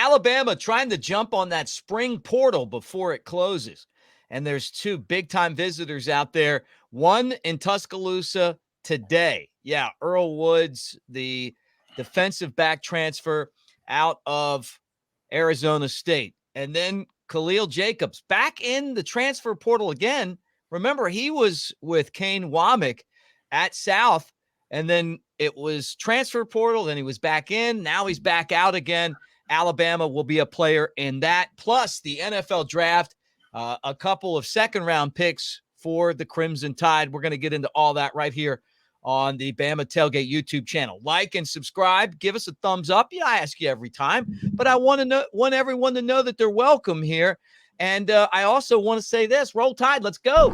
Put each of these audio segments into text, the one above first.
Alabama trying to jump on that spring portal before it closes. And there's two big-time visitors out there, one in Tuscaloosa today. Yeah, Earl Woods, the defensive back transfer out of Arizona State. And then Khalil Jacobs back in the transfer portal again. Remember, he was with Kane Womack at South, and then it was transfer portal, then he was back in. Now he's back out again. Alabama will be a player in that, plus the NFL draft, a couple of second-round picks for the Crimson Tide. We're going to get into all that right here on the Bama Tailgate YouTube channel. Like and subscribe. Give us a thumbs up. Yeah, I ask you every time, but I want everyone to know that they're welcome here. And I also want to say this: Roll Tide. Let's go.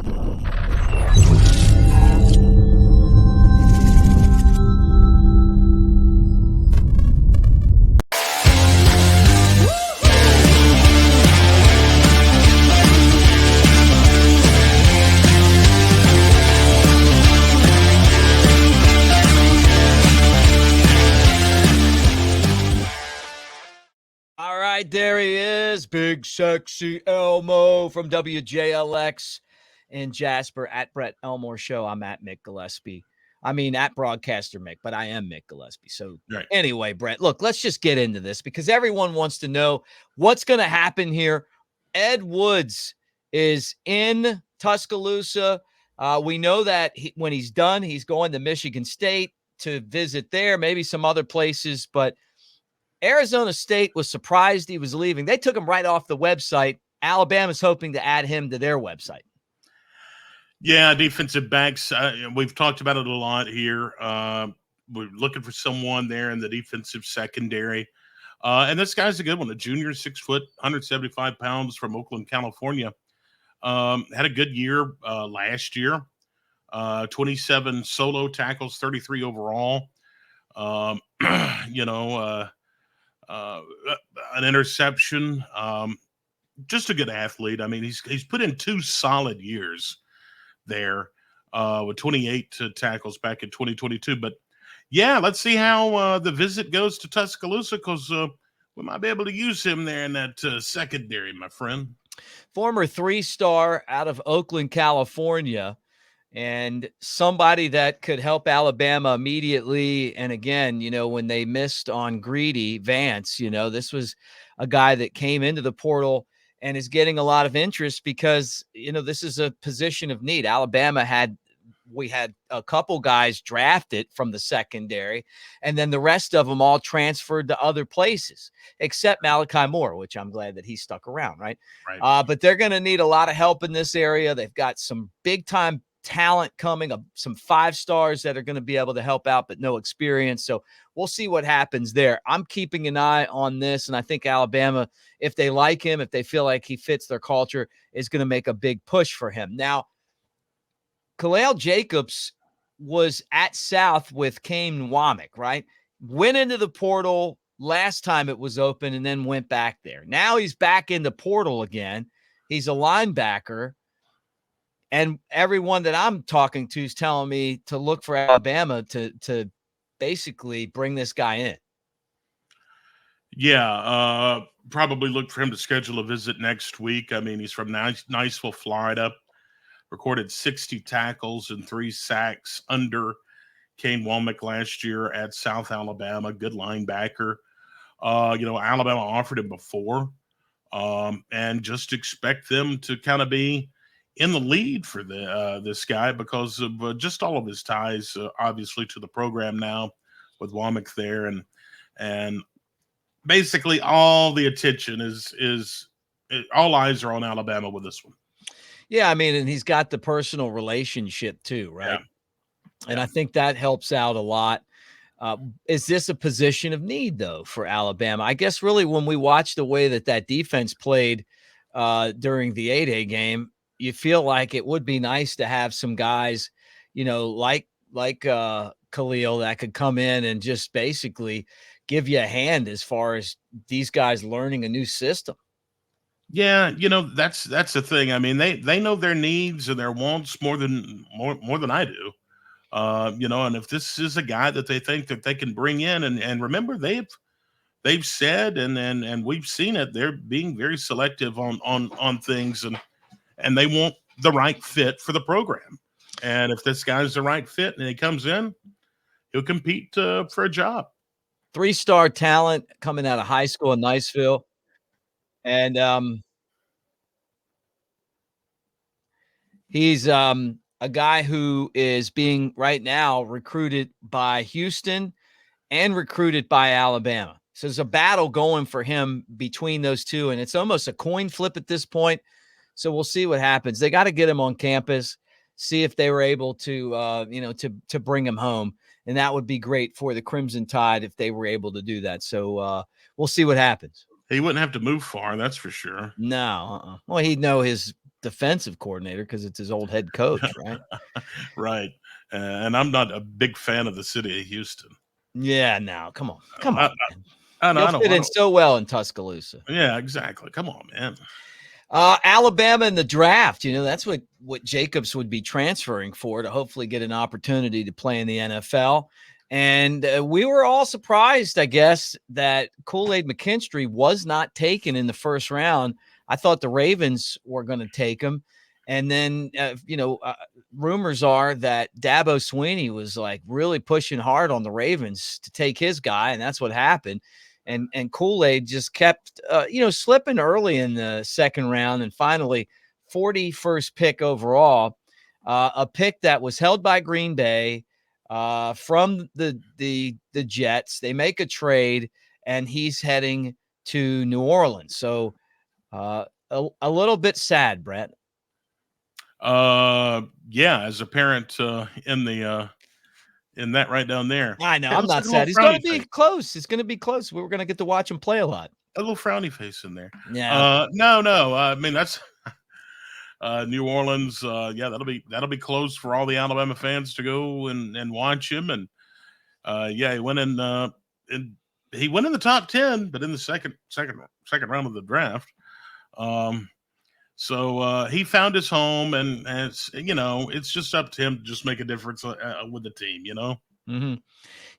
All right, there he is, big sexy Elmo from WJLX in Jasper at Brett Elmore Show. I'm at Mick Gillispie. I mean, at Broadcaster Mick, but I am Mick Gillispie. So right. Anyway, Brett, look, let's just get into this because everyone wants to know what's going to happen here. Ed Woods is in Tuscaloosa. We know that when he's done, he's going to Michigan State to visit there, maybe some other places, but Arizona State was surprised he was leaving. They took him right off the website. Alabama's hoping to add him to their website. Yeah, defensive backs. We've talked about it a lot here. We're looking for someone there in the defensive secondary. And this guy's a good one, a junior, 6 foot, 175 pounds from Oakland, California. Had a good year last year. 27 solo tackles, 33 overall. An interception, just a good athlete. I mean, he's put in 2 solid years there with 28 tackles back in 2022. But, yeah, let's see how the visit goes to Tuscaloosa because we might be able to use him there in that secondary, my friend. Former 3-star out of Oakland, California. And somebody that could help Alabama immediately. And again, when they missed on Greedy Vance, this was a guy that came into the portal and is getting a lot of interest because, this is a position of need. We had a couple guys drafted from the secondary, and then the rest of them all transferred to other places, except Malachi Moore, which I'm glad that he stuck around, right? But they're going to need a lot of help in this area. They've got some big-time talent coming, some 5-stars that are going to be able to help out, but no experience. So we'll see what happens there. I'm keeping an eye on this, and I think Alabama, if they like him, if they feel like he fits their culture, is going to make a big push for him. Now, Kalle Jacobs was at South with Kane Womack, right? Went into the portal last time it was open and then went back there. Now he's back in the portal again. He's a linebacker. And everyone that I'm talking to is telling me to look for Alabama to basically bring this guy in. Yeah, probably look for him to schedule a visit next week. I mean, he's from Niceville, Florida. Recorded 60 tackles and 3 sacks under Kane Womack last year at South Alabama. Good linebacker. Alabama offered him before, and just expect them to kind of be in the lead for this guy because of just all of his ties, obviously, to the program now with Womack there, and basically all the attention is all eyes are on Alabama with this one. Yeah, I mean, and he's got the personal relationship too, right? Yeah. And I think that helps out a lot. Is this a position of need, though, for Alabama? I guess really when we watch the way that defense played during the 8A game, you feel like it would be nice to have some guys, like Khalil that could come in and just basically give you a hand as far as these guys learning a new system. Yeah, that's the thing. I mean, they know their needs and their wants more than I do. And if this is a guy that they think that they can bring in, and remember they've they've said, and we've seen it. They're being very selective on things, and they want the right fit for the program. And if this guy's the right fit and he comes in, he'll compete for a job. 3-star talent coming out of high school in Niceville. And he's a guy who is being right now recruited by Houston and recruited by Alabama. So there's a battle going for him between those two, and it's almost a coin flip at this point. So we'll see what happens. They got to get him on campus, see if they were able to, to bring him home, and that would be great for the Crimson Tide if they were able to do that. So we'll see what happens. He wouldn't have to move far, that's for sure. No, well, he'd know his defensive coordinator because it's his old head coach, right? Right. And I'm not a big fan of the city of Houston. Yeah, no, come on. You'll fit in so well in Tuscaloosa. Yeah, exactly. Come on, man. Alabama in the draft, that's what Jacobs would be transferring for, to hopefully get an opportunity to play in the NFL. And we were all surprised, I guess, that Kool-Aid McKinstry was not taken in the first round. I thought the Ravens were going to take him. And then, rumors are that Dabo Swinney was like really pushing hard on the Ravens to take his guy. And that's what happened. And Kool-Aid just kept, slipping early in the second round. And finally, 41st pick overall, a pick that was held by Green Bay from the Jets. They make a trade, and he's heading to New Orleans. So a little bit sad, Brett. Yeah, as a parent in that right down there. I know. Yeah, I'm not sad. He's going to be close. It's going to be close. We were going to get to watch him play a lot. A little frowny face in there. Yeah. No. I mean, that's New Orleans. Yeah, that'll be close for all the Alabama fans to go and watch him. And yeah, he went in the top 10, but in the second round of the draft. So he found his home, and it's just up to him to just make a difference with the team. Mm-hmm.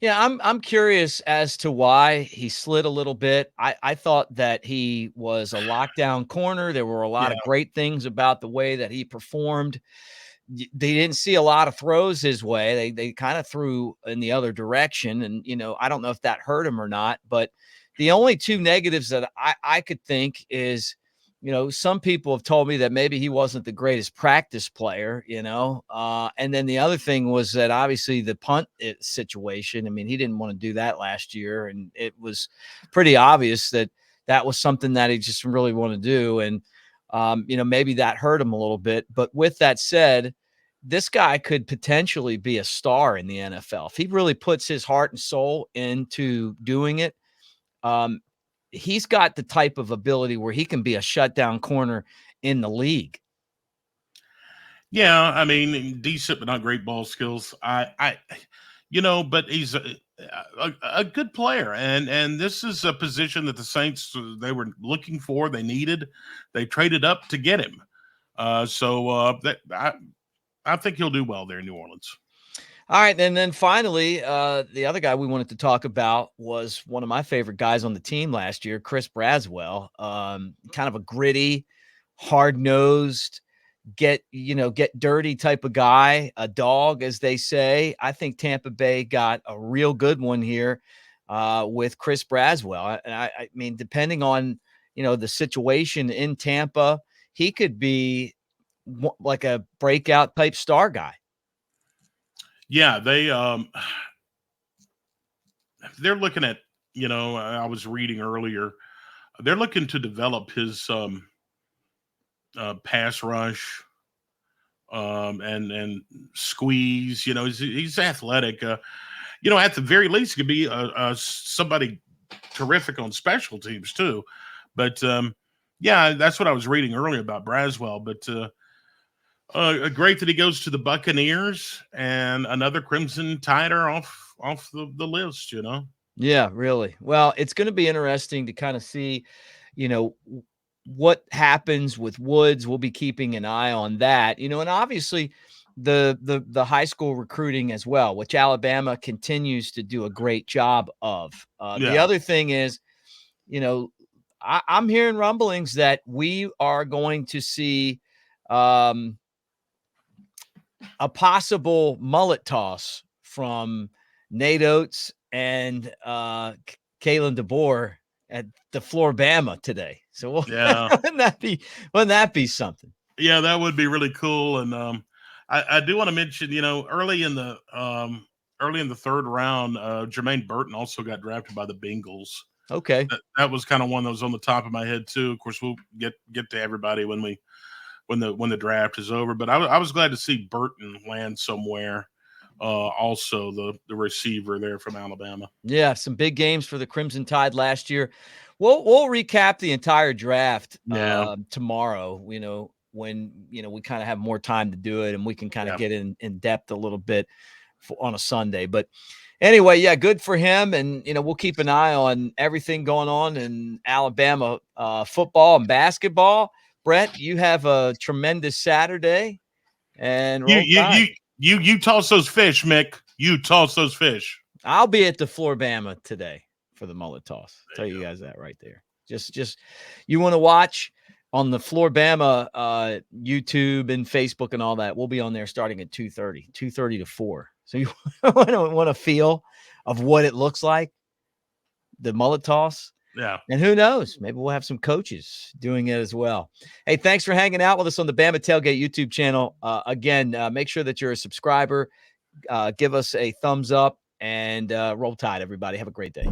Yeah, I'm curious as to why he slid a little bit. I thought that he was a lockdown corner. There were a lot of great things about the way that he performed. They didn't see a lot of throws his way. They kind of threw in the other direction, and I don't know if that hurt him or not. But the only two negatives that I could think is, some people have told me that maybe he wasn't the greatest practice player, and then the other thing was that obviously the punt situation. I mean, he didn't want to do that last year, and it was pretty obvious that was something that he just really wanted to do. And, maybe that hurt him a little bit. But with that said, this guy could potentially be a star in the NFL if he really puts his heart and soul into doing it. He's got the type of ability where he can be a shutdown corner in the league. Yeah, I mean, decent but not great ball skills. But he's a good player, and this is a position that the Saints, they were looking for. They needed. They traded up to get him. So I think he'll do well there in New Orleans. All right, and then finally, the other guy we wanted to talk about was one of my favorite guys on the team last year, Chris Braswell. Kind of a gritty, hard-nosed, get dirty type of guy, a dog, as they say. I think Tampa Bay got a real good one here with Chris Braswell. And I mean, depending on, the situation in Tampa, he could be like a breakout type star guy. Yeah, they're looking at, I was reading earlier, they're looking to develop his pass rush and squeeze. He's athletic. At the very least, he could be somebody terrific on special teams too. But yeah, that's what I was reading earlier about Braswell. But great that he goes to the Buccaneers, and another Crimson Tider off the list, Yeah, really. Well, it's going to be interesting to kind of see, what happens with Woods. We'll be keeping an eye on that, and obviously the high school recruiting as well, which Alabama continues to do a great job of. The other thing is, I'm hearing rumblings that we are going to see a possible mullet toss from Nate Oates and Kalen DeBoer at the floor Bama today. So Yeah. wouldn't that be something? Yeah, that would be really cool. And I do want to mention, early in the third round, Jermaine Burton also got drafted by the Bengals. Okay. That was kind of one that was on the top of my head too. Of course, we'll get to everybody when the draft is over. But I was glad to see Burton land somewhere. Also, the receiver there from Alabama. Yeah, some big games for the Crimson Tide last year. We'll recap the entire draft tomorrow. When we kind of have more time to do it, and we can kind of get in depth a little bit on a Sunday. But anyway, yeah, good for him. And we'll keep an eye on everything going on in Alabama football and basketball. Brett, you have a tremendous Saturday, and you toss those fish, Mick. You toss those fish. I'll be at the floor Bama today for the mullet toss. Tell you guys that right there. Just you want to watch on the floor Bama YouTube and Facebook and all that. We'll be on there starting at 2:30 to 4. So you want a feel of what it looks like, the mullet toss. Yeah. And who knows? Maybe we'll have some coaches doing it as well. Hey, thanks for hanging out with us on the Bama Tailgate YouTube channel. Again, make sure that you're a subscriber. Give us a thumbs up and roll tide, everybody. Have a great day.